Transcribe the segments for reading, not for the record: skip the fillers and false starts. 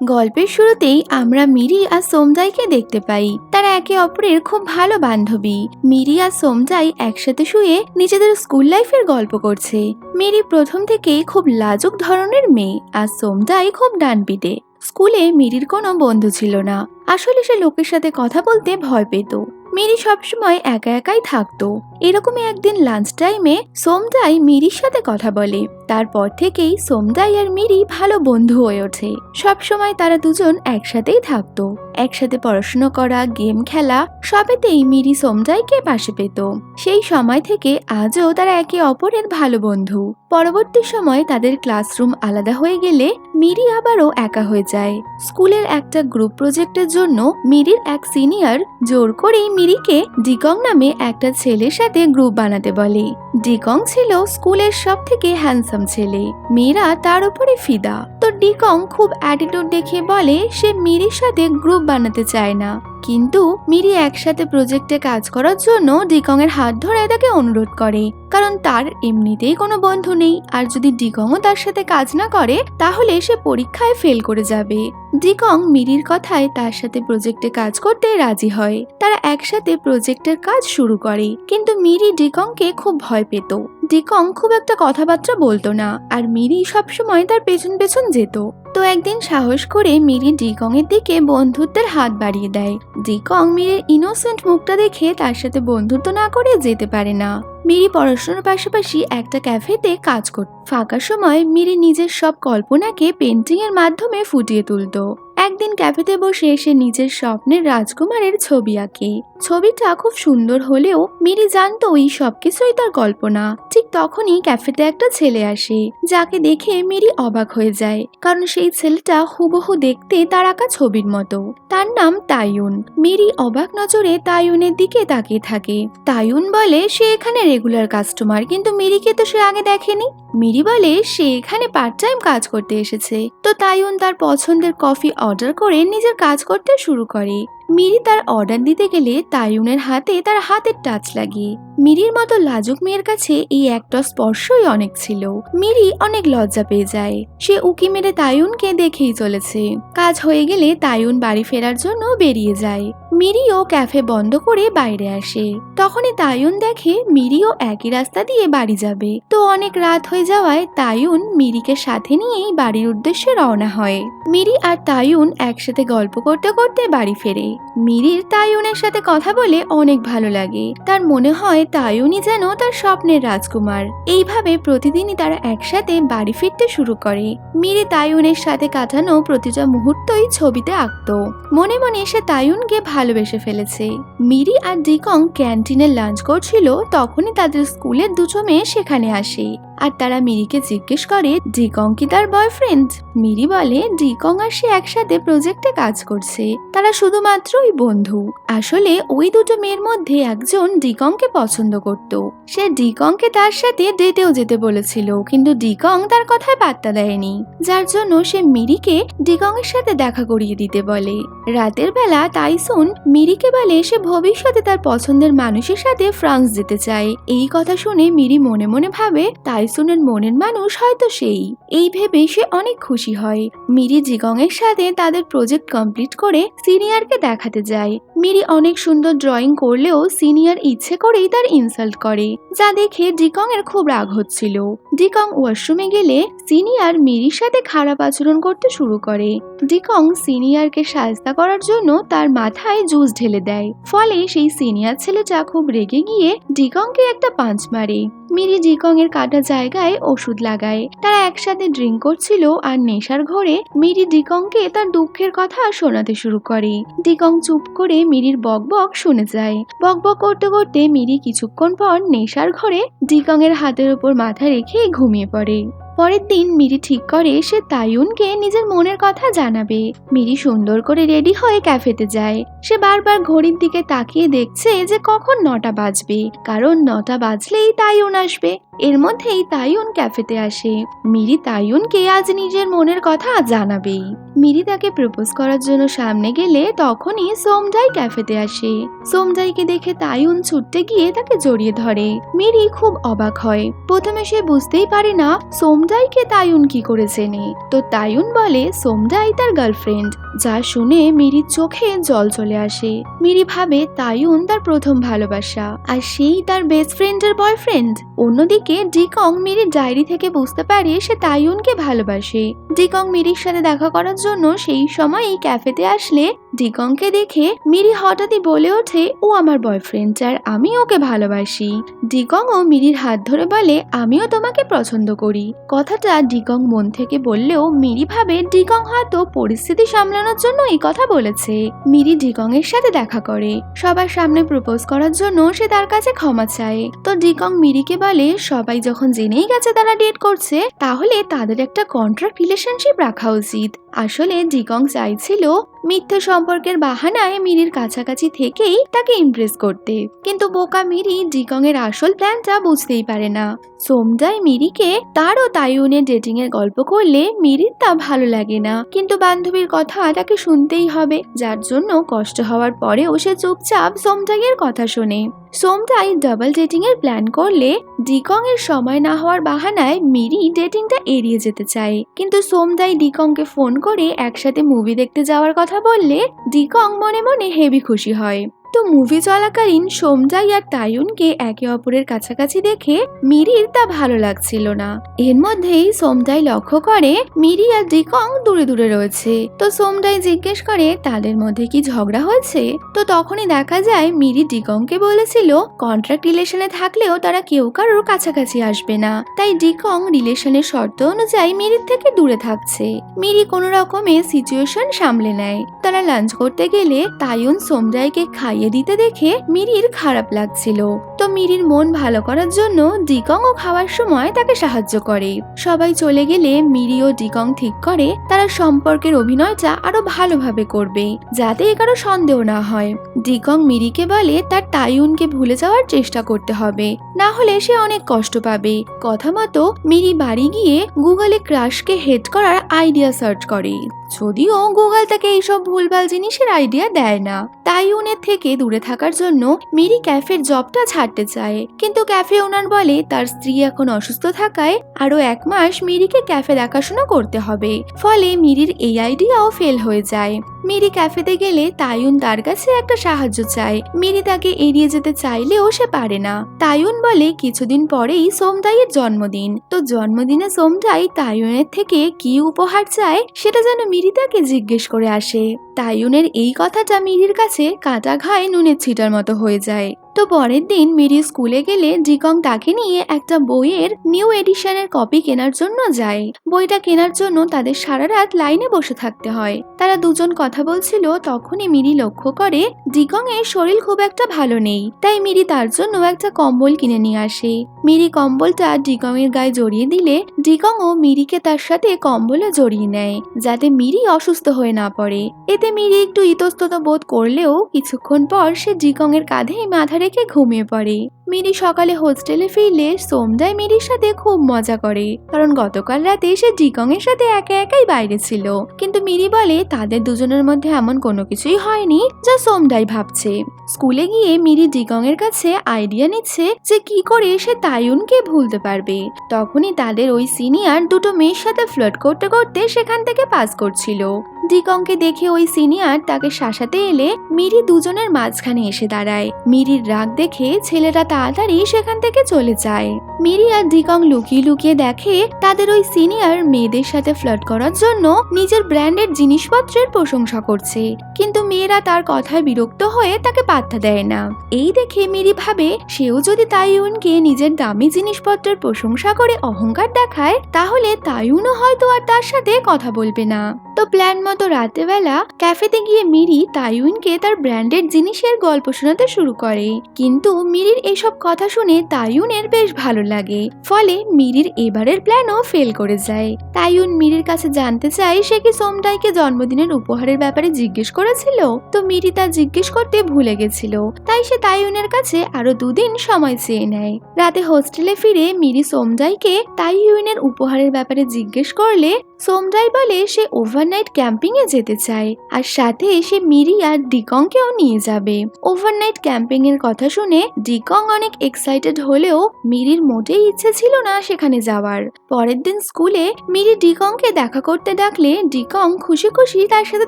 গল্পের শুরুতেই আমরা মিরি আর সোমজাইকে দেখতে পাই। তারা একে অপরের খুব ভালো বান্ধবী। মিরি আর সোমজাই একসাথে শুয়ে নিজেদের স্কুল লাইফের গল্প করছে। মিরি প্রথম থেকেই খুব লাজুক ধরনের মেয়ে, আর সোমজাই খুব ডানপিটে। স্কুলে মিরির কোনো বন্ধু ছিল না। আসলে সে লোকের সাথে কথা বলতে ভয় পেত। মিরি সবসময় একা একাই থাকতো। এরকমই একদিন লাঞ্চ টাইমে সোমজাই মিরির সাথে কথা বলে। তারপর থেকেই সোমজাই আর মিরি ভালো বন্ধু হয়ে ওঠে। সবসময় তারা দুজন একসাথেই থাকতো। একসাথে পড়াশোনা করা, গেম খেলা, সবেতেই মিরি সোমজাইকে পাশে পেত। সেই সময় থেকে আজও তারা একে অপরের ভালো বন্ধু। পরবর্তী সময় তাদের ক্লাসরুম আলাদা হয়ে গেলে মিরি আবারও একা হয়ে যায়। স্কুলের একটা গ্রুপ প্রজেক্টের জন্য মিরির এক সিনিয়র জোর করেই মিরিকে ডিকং নামে একটা ছেলের সাথে গ্রুপ বানাতে বলে। ডিকং ছিল স্কুলের সব থেকে হ্যান্ডসাম ছেলে। মেয়েরা তার উপরে ফিদা। তো ডিকং খুব অ্যাটিটিউড দেখে বলে সে মিরির সাথে গ্রুপ বানাতে চায় না। কিন্তু মিরি একসাথে প্রজেক্টে কাজ করার জন্য ডিকং এর হাত ধরে তাকে অনুরোধ করে, কারণ তার এমনিতেই কোনো বন্ধু নেই। আর যদি ডিকংও তার সাথে কাজ না করে তাহলে সে পরীক্ষায় ফেল করে যাবে। ডিকং মিরির কথায় তার সাথে প্রজেক্টে কাজ করতে রাজি হয়। তারা একসাথে প্রজেক্টের কাজ শুরু করে। কিন্তু মিরি ডিকংকে খুব ভয় পেত। ডিকং খুব একটা কথাবার্তা বলতো না, আর মিরি সবসময় তার পেছন পেছন যেত। তো একদিন সাহস করে মিরি ডিকং এর দিকে বন্ধুত্বের হাত বাড়িয়ে দেয়। ডিকং মিরির ইনোসেন্ট মুখটা দেখে তার সাথে বন্ধুত্ব না করে যেতে পারে না। মিরি পড়াশোনার পাশাপাশি একটা ক্যাফেতে কাজ করত। ফাঁকা সময় মিরি নিজের সব কল্পনাকে পেন্টিং এর মাধ্যমে ফুটিয়ে তুলতো। একদিন ক্যাফেতে বসে সে নিজের স্বপ্নের রাজকুমারের ছবি আঁকে। ছবিটা খুব সুন্দর হলেও মিরি জানতো এই সবকিছুই তার কল্পনা। ঠিক তখনই ক্যাফেতে একটা ছেলে আসে, যাকে দেখে মিরি অবাক হয়ে যায়, কারণ সেই ছেলেটা হুবহু দেখতে তার আঁকা ছবির মতো। তার নাম তাইয়ুন। মিরি অবাক নজরে তাইয়ুনের দিকে তাকিয়ে থাকে। তাইয়ুন বলে সে এখানে রেগুলার কাস্টমার, কিন্তু মিরিকে তো সে আগে দেখেনি। মিরি বলে সে এখানে পার্ট টাইম কাজ করতে এসেছে। তো তাইয়ুন তার পছন্দের কফি অর্ডার করে নিজের কাজ করতে শুরু করে। মিরি তার অর্ডার দিতে গেলে তাইয়ুনের হাতে তার হাতের টাচ লাগে। মিরির মতো লাজুক মেয়ের কাছে এই একটা স্পর্শই অনেক ছিল। মিরি অনেক লজ্জা পেয়ে যায়। সে উকি মেরে তাইয়ুনকে দেখেই চলেছে। কাজ হয়ে গেলে তাইয়ুন বাড়ি ফেরার জন্য বেরিয়ে যায়। মিরিও ক্যাফে বন্ধ করে বাইরে আসে। তখনই তাইয়ুন দেখে মিরিও একই রাস্তা দিয়ে বাড়ি যাবে। তো অনেক রাত হয়ে যাওয়ায় তাইয়ুন মিরিকে সাথে নিয়েই বাড়ির উদ্দেশ্যে রওনা হয়। মিরি আর তাইয়ুন একসাথে গল্প করতে করতে বাড়ি ফেরে। মিরির তাইয়ুনের সাথে কথা বলে অনেক ভালো লাগে। তার মনে হয় তাইয়ুনই যেন তার স্বপ্নের রাজকুমার। এইভাবে প্রতিদিনই তারা একসাথে বাড়ি ফিরতে শুরু করে। মিরি তাইয়ুনের সাথে কাটানো প্রতিটা মুহূর্তই ছবিতে আঁকত। মনে মনে সে তাইয়ুনকে ভালোবেসে ফেলেছে। মিরি আর ডিকং ক্যান্টিনে লাঞ্চ করছিল, তখনই তাদের স্কুলের দুটো মেয়ে সেখানে আসে। আর তারা মিরিকে জিজ্ঞেস করে ডিকং কি তার বয়ফ্রেন্ড। মিরি বলে ডিকং আর সে একসাথে প্রজেক্টে কাজ করছে, তারা শুধুমাত্রই বন্ধু। আসলে ওই দুটো মেয়ের মধ্যে একজন ডিকংকে পছন্দ করত। সে ডিকংকে তার সাথে ডেটেও যেতে বলেছিল, কিন্তু ডিকং তার কথায় পাত্তা দেয়নি, যার জন্য সে মিরিকে ডিকং এর সাথে দেখা করিয়ে দিতে বলে। রাতের বেলা তাইসুন মিরিকে বলে সে ভবিষ্যতে তার পছন্দের মানুষের সাথে ফ্রান্স যেতে চায়। এই কথা শুনে মিরি মনে মনে ভাবে তাইসুনের মনের মানুষ হয়তো সেই। এই ভেবে সে অনেক খুশি হয়। মিরি ডিকং এর সাথে তাদের প্রজেক্ট কমপ্লিট করে সিনিয়রকে দেখাতে যায়। মিরি অনেক সুন্দর ড্রয়িং করলেও সিনিয়র ইচ্ছে করেই তার ইনসাল্ট করে, যা দেখে ডিকং এর খুব রাগ হচ্ছিল। ডিকং ওয়াশরুমে গেলে সিনিয়র মিরির সাথে খারাপ আচরণ করতে শুরু করে। ডিকং সিনিয়রকে সাহায্য করার জন্য তার মাথায় জুস ঢেলে দেয়। ফলে সেই সিনিয়র ছেলেটা খুব রেগে গিয়ে ডিকংকে একটা পাঞ্চ মারে। মিরি ডিকং এর কাটা জায়গায় ওষুধ লাগায়। তারা একসাথে ড্রিঙ্ক করছিল, আর নেশার ঘোরে মিরি ডিকংকে তার দুঃখের কথা শোনাতে শুরু করে। ডিকং চুপ করে মিরির বকবক শুনে যায়। বকবক করতে করতে মিরি কিছুক্ষণ পর নেশার ঘরে ডিকং এর হাতের উপর মাথা রেখে ঘুমিয়ে পড়ে। পরের দিন মিরি ঠিক করে সে তাইয়ুনকে নিজের মনের কথা জানাবে। মিরি সুন্দর করে রেডি হয়ে ক্যাফেতে যায়। সে বারবার ঘড়ির দিকে তাকিয়ে দেখছে যে কখন 9টা বাজবে, কারণ 9টা বাজলেই তাইয়ুন আসবে। এর মধ্যেই তাইউন ক্যাফেতে আসে। মিরি তাইউনকে আজ নিজের মনের কথা জানাবেই। মিরি তাকে প্রপোজ করার জন্য সামনে গেলে তখনই সোমজাই ক্যাফেতে আসে। সোমজাইকে দেখে তাইউন ছুটতে গিয়ে তাকে জড়িয়ে ধরে। মিরি খুব অবাক হয়। প্রথমে সে বুঝতেই পারে না সোমজাইকে তাইউন কি করে চেনে। তো তাইউন বলে সোমজাই তার গার্লফ্রেন্ড। যা শুনে মিরির চোখে জল চলে আসে। মিরি ভাবে তাইউন তার প্রথম ভালোবাসা, আর সেই তার বেস্ট ফ্রেন্ডের বয়ফ্রেন্ড। অন্যদিকে ডিকং মিরির ডায়েরি থেকে বুঝতে পারে সে তাইউনকে ভালোবাসে। ডিকং মিরির সাথে দেখা করার জন্য সেই সময়ই ক্যাফেতে আসলে ডিকংকে দেখে মিরি হঠাৎই বলে ওঠে ও আমার বয়ফ্রেন্ড আর আমি ওকে ভালোবাসি। ডিকং ও মিরির হাত ধরে বলে আমিও তোমাকে পছন্দ করি। কথাটা ডিকং মন থেকে বললেও মিরি ভাবে ডিকং হয়তো পরিস্থিতি সামলানোর জন্য এই কথা বলেছে। মিরি ডিকং এর সাথে দেখা করে। সবার সামনে প্রপোজ করার জন্য সে তার কাছে ক্ষমা চায়। তো ডিকং মিরিকে বলে সবাই যখন জেনেই গেছে তারা ডেট করছে, তাহলে তাদের একটা কন্ট্রাক্ট রিলেশনশিপ রাখা উচিত। আসলে ডিকং চাইছিল মিথ্যে সম্পর্কের বাহানায় মিরির কাছাকাছি থেকেই তাকে ইমপ্রেস করতে, কিন্তু বোকা মিরি ডিকং এর আসল প্ল্যানটা বুঝতেই পারে না। সোমজাই মিরিকে তার ও তাইউনের ডেটিং এর গল্প করলে মিরির তা ভালো লাগে না, কিন্তু বান্ধবীর কথা তাকে শুনতেই হবে, যার জন্য কষ্ট হওয়ার পরেও সে চুপচাপ সোমজাইয়ের কথা শোনে। সোমজাই ডাবল ডেটিং এর প্ল্যান করলে ডিকং এর সময় না হওয়ার বাহানায় মিরি ডেটিংটা এড়িয়ে যেতে চায়, কিন্তু সোমজাই ডিকংকে ফোন করে একসাথে মুভি দেখতে যাওয়ার কথা বললে ডিকং মনে মনে হেভি খুশি হয়। তো মুভি চলাকালীন সোমজাই আর তাইউনকে একে অপরের কাছাকাছি দেখে মিরির তা ভালো লাগছিল না। এর মধ্যেই সোমজাই লক্ষ্য করে মিরি আর ডিকং দূরে দূরে রয়েছে। তো সোমজাই জিজ্ঞেস করে তাদের মধ্যে কি ঝগড়া হয়েছে। তো তখনই দেখা যায় মিরি ডিকংকে বলেছিল কন্ট্রাক্ট রিলেশনে থাকলেও তারা কেউ কারোর কাছাকাছি আসবে না, তাই ডিকং রিলেশনের শর্ত অনুযায়ী মিরির থেকে দূরে থাকছে। মিরি কোনো রকমে সিচুয়েশন সামলে নেয়। তারা লাঞ্চ করতে গেলে তাইউন সোমজাইকে খাইয়ে দিতে দেখে মিরির খারাপ লাগছিল। তো মিরির মন ভালো করার জন্য ডিকং ও খাওয়ার সময় তাকে সাহায্য করে। সবাই চলে গেলে মিরি ও ডিকং ঠিক করে তারা সম্পর্কের অভিনয়টা আরো ভালোভাবে করবে, যাতে কারো সন্দেহ না হয়। ডিকং মিরিকে বলে তার তাইউনকে ভুলে যাওয়ার চেষ্টা করতে হবে, না হলে সে অনেক কষ্ট পাবে। কথা মতো মিরি বাড়ি গিয়ে গুগলে ক্রাশকে হেড করার আইডিয়া সার্চ করে, যদিও গুগল তাকে এইসব ভুলভাল জিনিসের আইডিয়া দেয় না। তাইউনের থেকে দূরে থাকার জন্য মিরি ক্যাফের জবটা ছাড়তে চায়, কিন্তু ক্যাফে ওনার বলে তার স্ত্রী এখন অসুস্থ থাকায় আরো 1 মাস মিরিকে ক্যাফে দেখাশোনা করতে হবে। ফলে মিরির এই আইডিয়াও ফেল হয়ে যায়। মিরি ক্যাফেতে গেলে তাইউন তার কাছে একটা সাহায্য চায়। মিরি তাকে এড়িয়ে যেতে চাইলেও সে পারে না। তাইউন বলে কিছুদিন পরেই সোমজাইয়ের জন্মদিন। তো জন্মদিনে সোমজাই তাইউনের থেকে কি উপহার চায় সেটা যেন মিরি তাকে জিজ্ঞেস করে আসে। তাইউনের এই কথাটা মিরির কাছে কাটা ঘায়ে নুনের ছিটার মতো হয়ে যায়। তো পরের দিন মিরি স্কুলে গেলে ডিকং তাকে নিয়ে একটা বইয়ের নিউ এডিশনের কপি কেনার জন্য যায়। বইটা কেনার জন্য তাদের সারা রাত লাইনে বসে থাকতে হয়। তারা দুজন কথা বলছিল, তখনই মিরি লক্ষ্য করে ডিকং এর শরীর খুব একটা ভালো নেই, তাই মিরি তার জন্য একটা কম্বল কিনে নিয়ে আসে। মিরি কম্বলটা ডিকং এর গায়ে জড়িয়ে দিলে ডিকং ও মিরিকে তার সাথে কম্বলে জড়িয়ে নেয়, যাতে মিরি অসুস্থ হয়ে না পড়ে। এতে মিরি একটু ইতস্তত বোধ করলেও কিছুক্ষণ পর সে ডিকং এর কাঁধে মাথা রেখে ঘুমিয়ে পড়ে। মিরি সকালে হোস্টেলে ফিরলে সোমজাই মিরির সাথে খুব মজা করে, কারণ গতকাল রাতে সে ডিকং এর সাথে একা একাই বাইরে ছিল। কিন্তু মিরি বলে তাদের দুজনের মধ্যে এমন কোনো কিছুই হয়নি যা সোমজাই ভাবছে। স্কুলে গিয়ে মিরি ডিকং এর কাছে আইডিয়া নিচ্ছে যে কি করে সে তাইউনকে ভুলতে পারবে। তখনই তাদের ওই সিনিয়র দুটো মেয়ের সাথে ফ্লার্ট করতে করতে সেখান থেকে পাস করছিল। ডিকংকে দেখে ওই সিনিয়র তাকে শাসাতে এলে মিরি দুজনের মাঝখানে এসে দাঁড়ায়। মিরির রাগ দেখে ছেলেরা তাড়াতাড়ি সেখান থেকে চলে যায়। মিরি আর ডিকং লুকিয়ে লুকিয়ে দেখে তাদের ওই সিনিয়র মেয়েদের সাথে ফ্লার্ট করার জন্য নিজের ব্র্যান্ডের জিনিসপত্রের প্রশংসা করছে, কিন্তু মেয়েরা তার কথায় বিরক্ত হয়ে তাকে পাত্তা দেয় না। এই দেখে মিরি ভাবে সেও যদি তাইউনকে নিজের দামি জিনিসপত্রের প্রশংসা করে অহংকার দেখায়, তাহলে তাইউনও হয়তো আর তার সাথে কথা বলবে না। তো প্ল্যান মতো রাতের বেলা ক্যাফেতে গিয়ে মিরি তাইউনকে তার ব্র্যান্ডেড জিনিসের গল্প শোনাতে শুরু করে। কিন্তু মিরির এসব কথা শুনে তাইয়ুনের বেশ ভালো লাগে, ফলে মিরির এবারের প্ল্যানও ফেল করে যায়। তাইয়ুন মিরির কাছে জানতে চায় সে কি সোমটাইকে জন্মদিনের উপহারের ব্যাপারে জিজ্ঞেস করেছিল। তো মিরি তা জিজ্ঞেস করতে ভুলে গেছিল, তাই সে তাইয়ুনের কাছে আরো 2 দিন সময় চেয়ে নেয়। রাতে হোস্টেলে ফিরে মিরি সোমজাইকে তাইয়ুনের উপহারের ব্যাপারে জিজ্ঞেস করলে সোমজাই বলে সে ওভারনাইট ক্যাম্পিং এ যেতে চায়, আর সাথে সে মিরি আর ডিকংকেও নিয়ে যাবে। ওভারনাইট ক্যাম্পিং এর কথা শুনে ডিকং অনেক এক্সাইটেড হলেও মিরির মোটেই ইচ্ছে ছিল না সেখানে যাওয়ার। পরের দিন স্কুলে মিরি ডিকংকে দেখা করতে ডাকলে ডিকং খুশি খুশি তার সাথে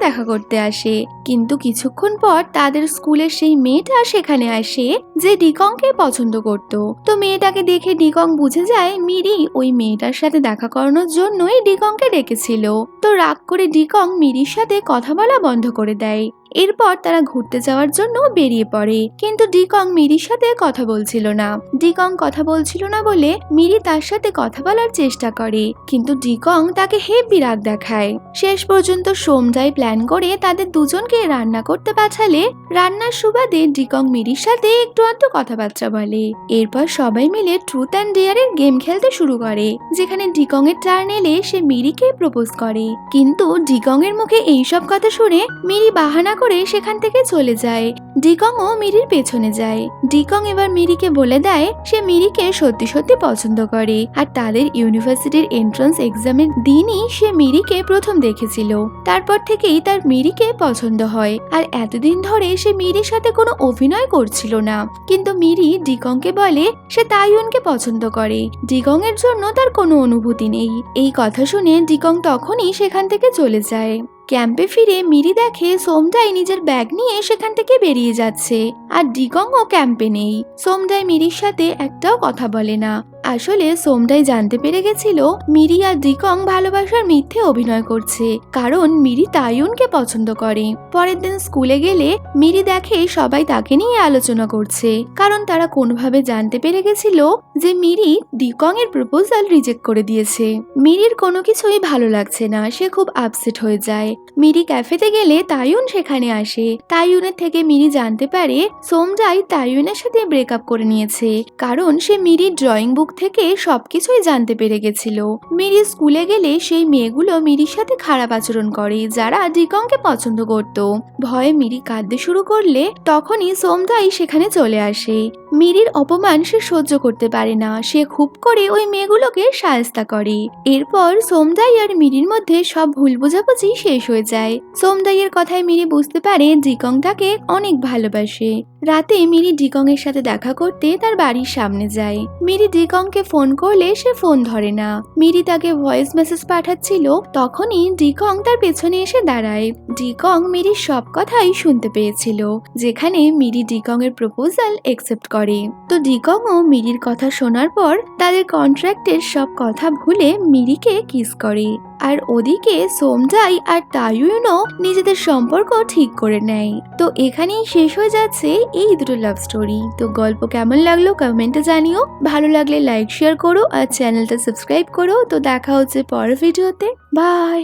দেখা করতে আসে, কিন্তু কিছুক্ষণ পর তাদের স্কুলের সেই মেয়েটা সেখানে আসে যে ডিকংকে পছন্দ করত। তো মেয়েটাকে দেখে ডিকং বুঝে যায় মিরি ওই মেয়েটার সাথে দেখা করানোর জন্যই ডিকংকে ডেকেছিল। তো রাগ করে ডিকং মিরির সাথে কথা বলা বন্ধ করে দেয়। এরপর তারা ঘুরতে যাওয়ার জন্য বেরিয়ে পড়ে, কিন্তু ডিকং মিরির সাথে কথা বলছিল না। ডিকং কথা বলছিল না বলে মিরি তার সাথে কথা বলার চেষ্টা করে, কিন্তু ডিকং তাকে হেব্বি রাগ দেখায়। শেষ পর্যন্ত সোমজাই প্ল্যান করে তাদের দুজনকে রান্না করতে পাঠালে রান্নার সুবাদে ডিকং মিরির সাথে একটু আধটু কথাবার্তা বলে। এরপর সবাই মিলে ট্রুথ অ্যান্ড ডেয়ারের গেম খেলতে শুরু করে, যেখানে ডিকং এর টার্ন এলে সে মিরিকে প্রপোজ করে। কিন্তু ডিকং এর মুখে এইসব কথা শুনে মিরি বাহানা করে সেখান থেকে চলে যায়। ডিকংও মিরির পেছনে যায়। ডিকং এবার মিরিকে বলে দেয় সে মিরিকে সত্যি সত্যি পছন্দ করে, আর তাদের ইউনিভার্সিটির এন্ট্রান্স এক্সামের দিনই সে মিরিকে প্রথম দেখেছিল। তারপর থেকেই তার মিরিকে পছন্দ হয়, আর এতদিন ধরে সে মিরির সাথে কোনো অভিনয় করছিল না। কিন্তু মিরি ডিকংকে বলে সে তাইয়ুনকে পছন্দ করে, ডিকং এর জন্য তার কোনো অনুভূতি নেই। এই কথা শুনে ডিকং তখনই সেখান থেকে চলে যায়। ক্যাম্পে ফিরে মিরি দেখে সোমজাই নিজের ব্যাগ নিয়ে সেখান থেকে বেরিয়ে যাচ্ছে, আর ডিকংও ক্যাম্পে নেই। সোমজাই মিরির সাথে একটাও কথা বলে না। আসলে সোমজাই জানতে পেরে গেছিল মিরি আর ডিকং ভালোবাসার মিথ্যে অভিনয় করছে, কারণ মিরি তাইয়ুনকে পছন্দ করে। পরের দিন স্কুলে গেলে মিরি দেখে সবাই তাকে নিয়ে আলোচনা করছে, কারণ তারা কোনোভাবে জানতে পেরে গেছিল যে মিরি ডিকং এর প্রপোজাল রিজেক্ট করে দিয়েছে। মিরির কোনো কিছুই ভালো লাগছে না, সে খুব আপসেট হয়ে যায়। মিরি ক্যাফেতে গেলে তাইয়ুন সেখানে আসে। তাইয়ুনের থেকে মিরি জানতে পারে সোমজাই তাইয়ুনের সাথে ব্রেকআপ করে নিয়েছে, কারণ সে মিরির ড্রয়িং বুক থেকে সবকিছুই জানতে পেরে গেছিল। মিরি স্কুলে গেলে সেই মেয়েগুলো মিরির সাথে খারাপ আচরণ করে যারা ডিকংকে পছন্দ করত। ভয়ে মিরি কাঁদতে শুরু করলে তখনই সোমজাই সেখানে চলে আসে। মিরির অপমান সে সহ্য করতে পারে না, সে খুব করে ওই মেয়েগুলোকে শায়েস্তা করে। এরপর সোমজাই আর মিরির মধ্যে সব ভুল বোঝাবুঝি শেষ হয়ে যায়। সোমজাইয়ের কথায় মিরি বুঝতে পারে ডিকং তাকে অনেক ভালোবাসে। রাতে মিরি ডিকং এর সাথে দেখা করতে তার বাড়ির সামনে যায়। মিরি ডিকংকে ফোন করলে সে ফোন ধরে না। মিরি তাকে ভয়েস মেসেজ পাঠাচ্ছিল, তখনই ডিকং তার পেছনে এসে দাঁড়ায়। ডিকং মিরির সব কথাই শুনতে পেয়েছিল, যেখানে মিরি ডিকং এর প্রপোজাল একসেপ্ট করে। তো ডিকংও মিরির কথা শোনার পর তাদের কন্ট্রাক্টের সব কথা ভুলে মিরিকে কিস করে। আর ওদিকে সোমজাই আর তাইয়ুনও নিজেদের সম্পর্ক ঠিক করে নেয়। তো এখানেই শেষ হয়ে যাচ্ছে এই দুটো লাভ স্টোরি। তো গল্প কেমন লাগলো কমেন্টে জানিও, ভালো লাগলে লাইক শেয়ার করো আর চ্যানেলটা সাবস্ক্রাইব করো। তো দেখা হচ্ছে পরের ভিডিওতে, বাই।